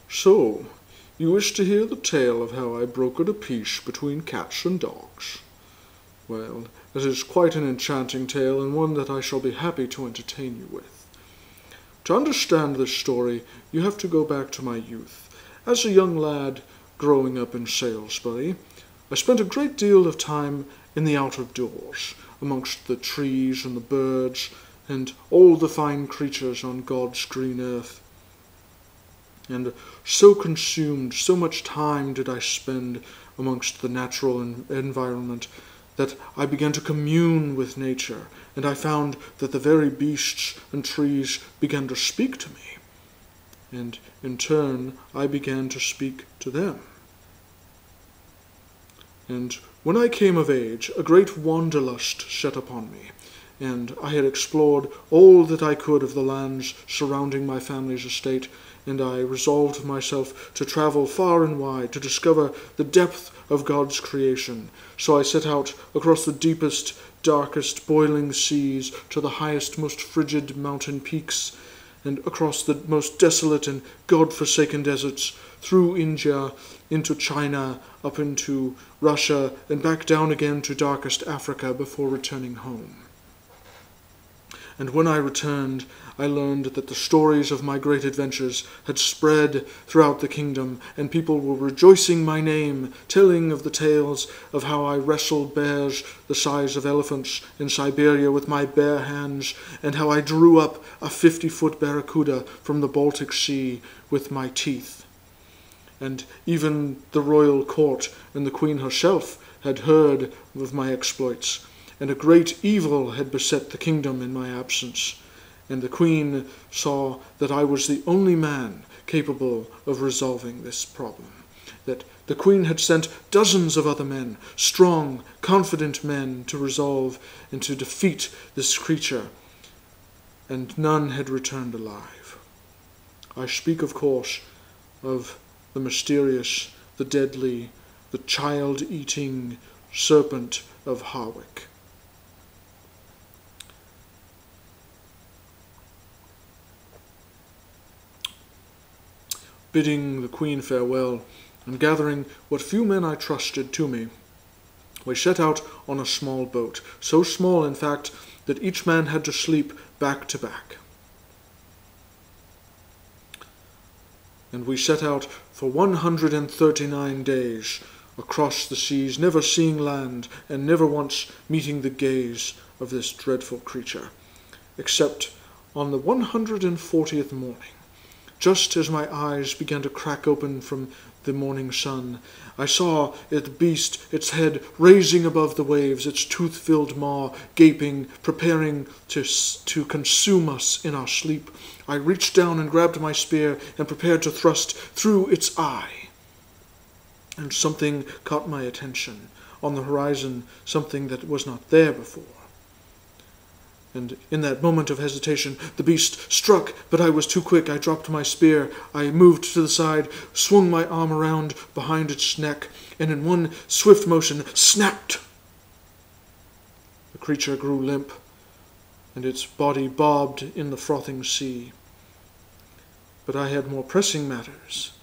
So, you wish to hear the tale of how I brokered a peace between cats and dogs? Well, it is quite an enchanting tale, and one that I shall be happy to entertain you with. To understand this story, you have to go back to my youth. As a young lad growing up in Salesbury, I spent a great deal of time in the out of doors, amongst the trees and the birds, and all the fine creatures on God's green earth. And so much time did I spend amongst the natural environment, that I began to commune with nature, and I found that the very beasts and trees began to speak to me, and in turn I began to speak to them. And when I came of age, a great wanderlust set upon me, and I had explored all that I could of the lands surrounding my family's estate, and I resolved myself to travel far and wide to discover the depth of God's creation. So I set out across the deepest, darkest, boiling seas to the highest, most frigid mountain peaks, and across the most desolate and God-forsaken deserts, through India, into China, up into Russia, and back down again to darkest Africa before returning home. And when I returned, I learned that the stories of my great adventures had spread throughout the kingdom, and people were rejoicing my name, telling of the tales of how I wrestled bears the size of elephants in Siberia with my bare hands, and how I drew up a 50-foot barracuda from the Baltic Sea with my teeth. And even the royal court and the queen herself had heard of my exploits, and a great evil had beset the kingdom in my absence, and the queen saw that I was the only man capable of resolving this problem, that the queen had sent dozens of other men, strong, confident men, to resolve and to defeat this creature, and none had returned alive. I speak, of course, of the mysterious, the deadly, the child-eating serpent of Harwick. Bidding the queen farewell, and gathering what few men I trusted to me, we set out on a small boat, so small, in fact, that each man had to sleep back to back. And we set out for 139 days across the seas, never seeing land, and never once meeting the gaze of this dreadful creature, except on the 140th morning. Just as my eyes began to crack open from the morning sun, I saw the beast, its head raising above the waves, its tooth-filled maw gaping, preparing to consume us in our sleep. I reached down and grabbed my spear and prepared to thrust through its eye. And something caught my attention. On the horizon, something that was not there before. And in that moment of hesitation, the beast struck, but I was too quick. I dropped my spear. I moved to the side, swung my arm around behind its neck, and in one swift motion, snapped. The creature grew limp, and its body bobbed in the frothing sea. But I had more pressing matters.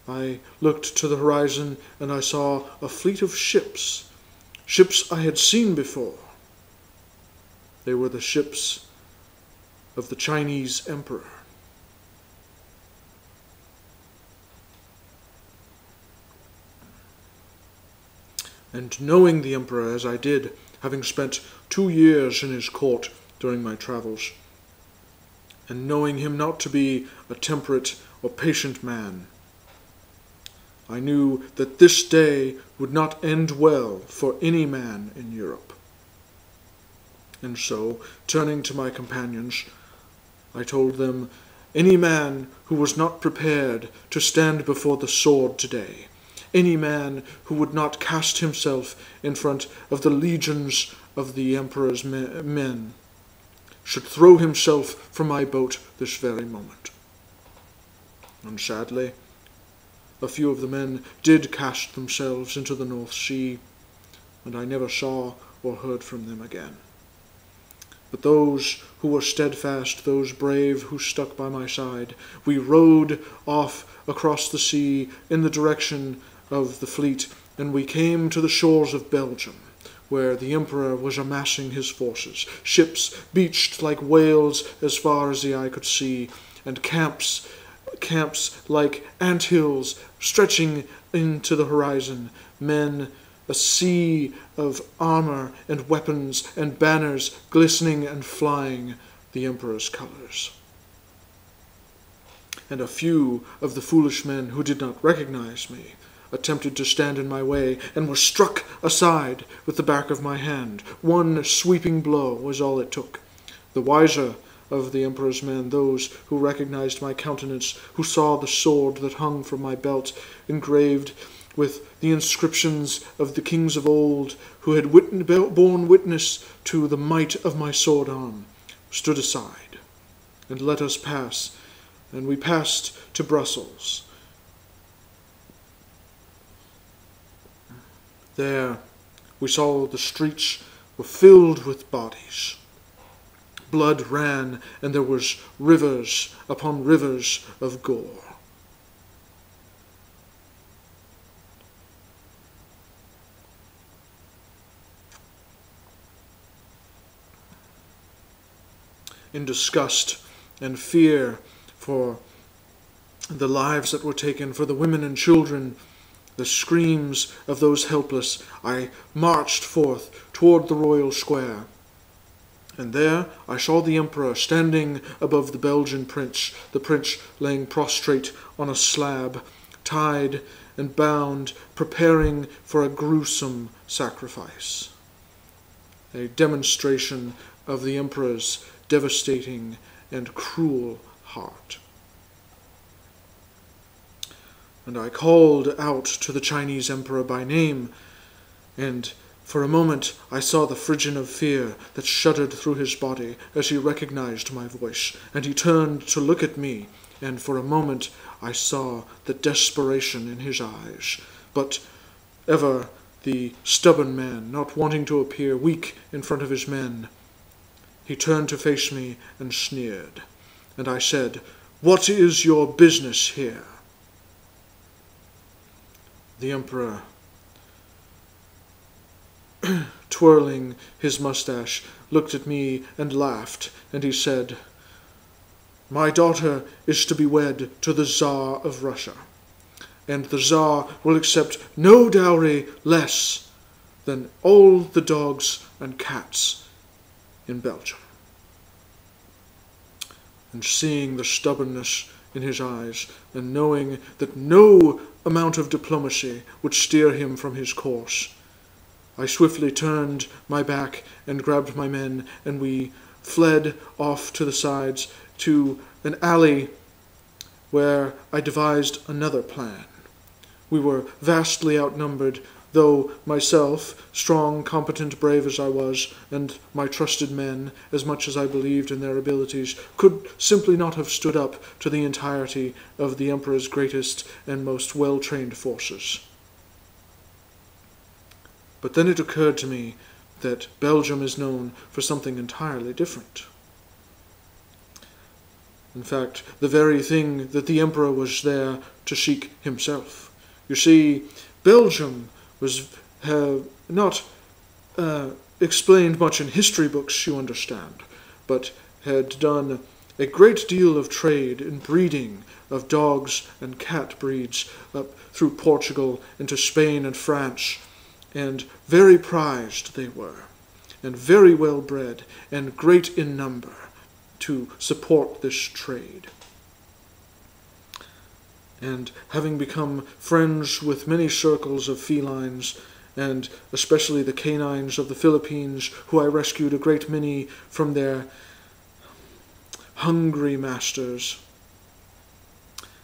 I looked to the horizon, and I saw a fleet of ships, ships I had seen before. They were the ships of the Chinese emperor. And knowing the emperor as I did, having spent 2 years in his court during my travels, and knowing him not to be a temperate or patient man, I knew that this day would not end well for any man in Europe. And so, turning to my companions, I told them, any man who was not prepared to stand before the sword today, any man who would not cast himself in front of the legions of the emperor's men, should throw himself from my boat this very moment. And sadly, a few of the men did cast themselves into the North Sea, and I never saw or heard from them again. But those who were steadfast, those brave who stuck by my side, we rowed off across the sea in the direction of the fleet, and we came to the shores of Belgium, where the emperor was amassing his forces. Ships beached like whales as far as the eye could see, and camps like anthills stretching into the horizon. Men, a sea of armor and weapons and banners glistening and flying the emperor's colors. And a few of the foolish men who did not recognize me attempted to stand in my way and were struck aside with the back of my hand. One sweeping blow was all it took. The wiser of the emperor's men, those who recognized my countenance, who saw the sword that hung from my belt, engraved with the inscriptions of the kings of old, who had borne witness to the might of my sword arm, stood aside and let us pass, and we passed to Brussels. There we saw the streets were filled with bodies. Blood ran, and there was rivers upon rivers of gore. In disgust and fear for the lives that were taken, for the women and children, the screams of those helpless, I marched forth toward the royal square. And there I saw the emperor standing above the Belgian prince, the prince laying prostrate on a slab, tied and bound, preparing for a gruesome sacrifice. A demonstration of the emperor's devastating and cruel heart. And I called out to the Chinese emperor by name, and for a moment I saw the Phrygian of fear that shuddered through his body as he recognized my voice, and he turned to look at me, and for a moment I saw the desperation in his eyes. But ever the stubborn man, not wanting to appear weak in front of his men, he turned to face me and sneered, and I said, "What is your business here?" The emperor, twirling his mustache, looked at me and laughed, and he said, "My daughter is to be wed to the Tsar of Russia, and the Tsar will accept no dowry less than all the dogs and cats in Belgium." And seeing the stubbornness in his eyes, and knowing that no amount of diplomacy would steer him from his course, I swiftly turned my back and grabbed my men, and we fled off to the sides to an alley where I devised another plan. We were vastly outnumbered, though myself, strong, competent, brave as I was, and my trusted men, as much as I believed in their abilities, could simply not have stood up to the entirety of the emperor's greatest and most well-trained forces. But then it occurred to me that Belgium is known for something entirely different. In fact, the very thing that the emperor was there to seek himself. You see, Belgium was not explained much in history books, you understand, but had done a great deal of trade in breeding of dogs and cat breeds up through Portugal into Spain and France, and very prized they were, and very well bred, and great in number to support this trade. And having become friends with many circles of felines, and especially the canines of the Philippines, who I rescued a great many from their hungry masters,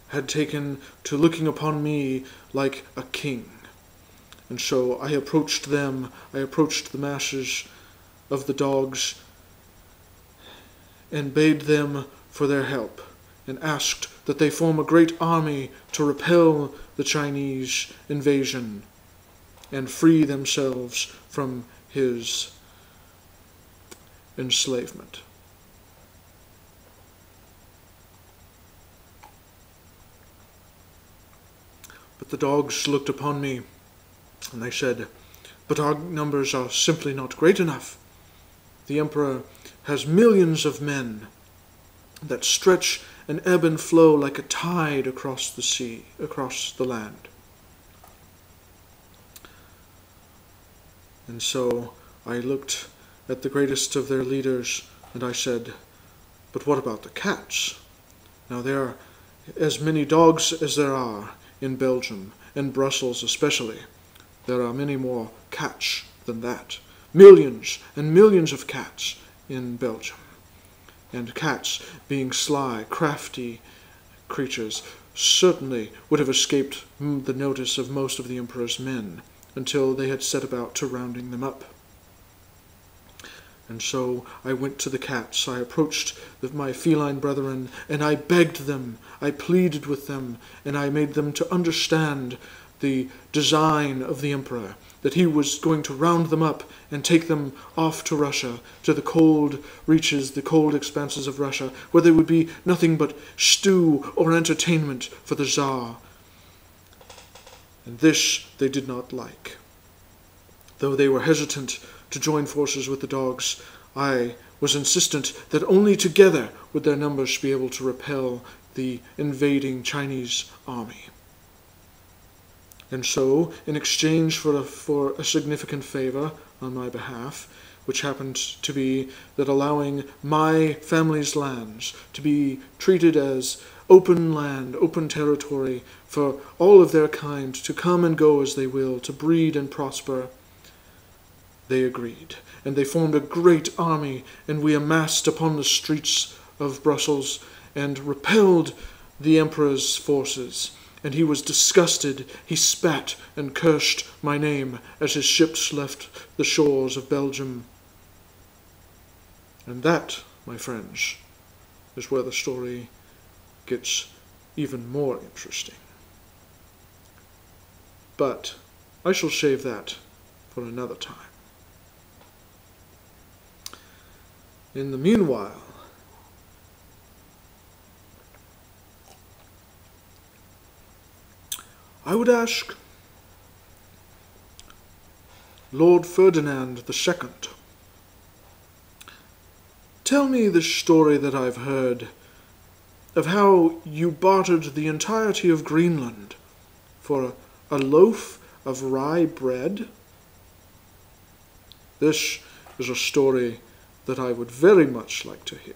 had taken to looking upon me like a king. And so I approached them, I approached the masses of the dogs, and bade them for their help, and asked that they form a great army to repel the Chinese invasion and free themselves from his enslavement. But the dogs looked upon me, and they said, "But our numbers are simply not great enough. The emperor has millions of men that stretch and ebb and flow like a tide across the sea, across the land." And so I looked at the greatest of their leaders, and I said, "But what about the cats? Now there are as many dogs as there are in Belgium, and Brussels especially. There are many more cats than that. Millions and millions of cats in Belgium. And cats, being sly, crafty creatures, certainly would have escaped the notice of most of the emperor's men until they had set about to rounding them up." And so I went to the cats. I approached my feline brethren, and I begged them, I pleaded with them, and I made them to understand the design of the emperor, that he was going to round them up and take them off to Russia, to the cold reaches, the cold expanses of Russia, where there would be nothing but stew or entertainment for the Tsar. And this they did not like. Though they were hesitant to join forces with the dogs, I was insistent that only together would their numbers be able to repel the invading Chinese army. And so, in exchange for a significant favor on my behalf, which happened to be that allowing my family's lands to be treated as open land, open territory for all of their kind to come and go as they will, to breed and prosper, they agreed. And they formed a great army, and we amassed upon the streets of Brussels and repelled the emperor's forces. And he was disgusted. He spat and cursed my name as his ships left the shores of Belgium. And that, my friends, is where the story gets even more interesting. But I shall save that for another time. In the meanwhile, I would ask Lord Ferdinand II, tell me the story that I've heard of how you bartered the entirety of Greenland for a loaf of rye bread. This is a story that I would very much like to hear.